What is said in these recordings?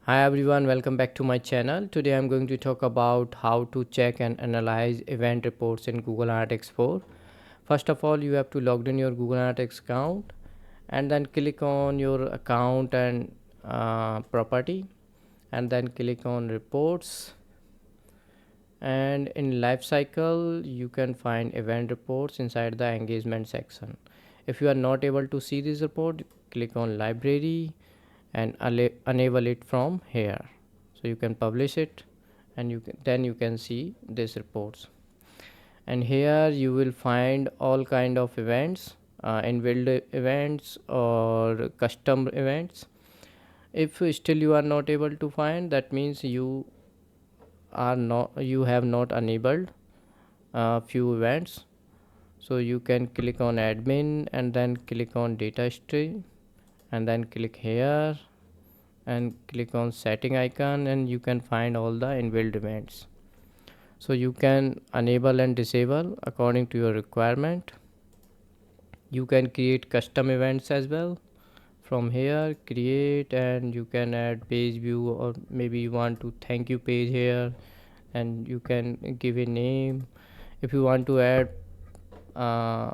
Hi everyone, welcome back to my channel. Today I'm going to talk about how to check and analyze event reports in Google Analytics 4. First of all, you have to log in your Google Analytics account and then click on your account and property and then click on reports, and in lifecycle you can find event reports inside the engagement section. If you are not able to see this report, click on library and enable it from here, so you can publish it and then you can see these reports. And here you will find all kind of events, inbuilt events or custom events. If still you are not able to find, that means you have not enabled few events. So you can click on admin and then click on data history and then click here and click on setting icon, and you can find all the inbuilt events. So you can enable and disable according to your requirement. You can create custom events as well. From here create, and you can add page view, or maybe you want to thank you page here, and you can give a name. If you want to add uh,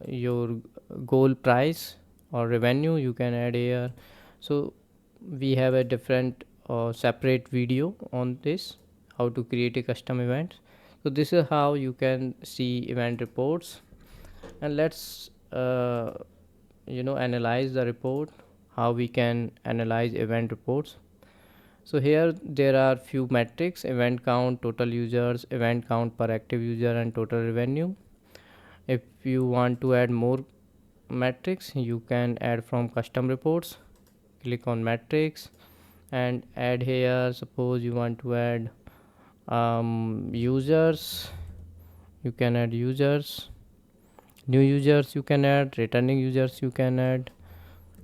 your goal price or revenue, you can add here. So we have a different separate video on this, how to create a custom event. So this is how you can see event reports. And let's analyze the report, how we can analyze event reports. So here there are few metrics: event count, total users, event count per active user, and total revenue. If you want to add more metrics, you can add from custom reports. Click on metrics and add here. Suppose you want to add users, you can add users, new users you can add, returning users you can add,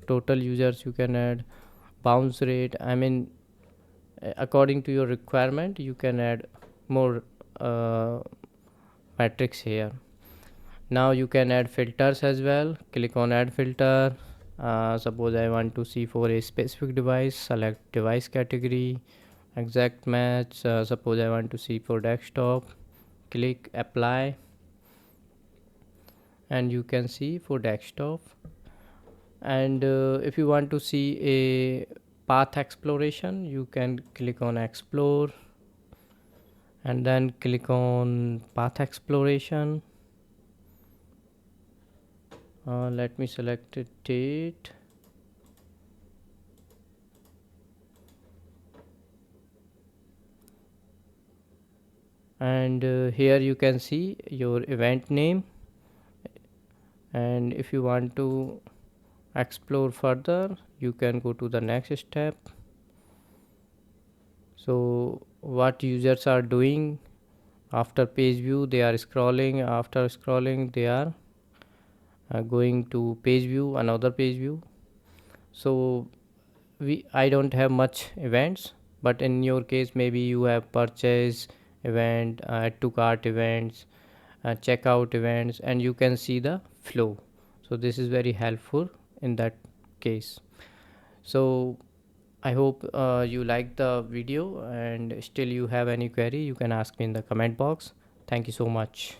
total users you can add, bounce rate. I mean, according to your requirement you can add more metrics here. Now you can add filters as well. Click on add filter. Suppose I want to see for a specific device, select device category, exact match. Suppose I want to see for desktop, click apply, and you can see for desktop. And if you want to see a path exploration, you can click on explore and then click on path exploration. Let me select a date. And here you can see your event name, and if you want to explore further, you can go to the next step. So what users are doing after page view, they are scrolling. After scrolling, they are going to page view, another page view. So I don't have much events, but in your case maybe you have purchase event, add to cart events, checkout events, and you can see the flow. So this is very helpful in that case. So I hope you like the video, and still you have any query, you can ask me in the comment box. Thank you so much.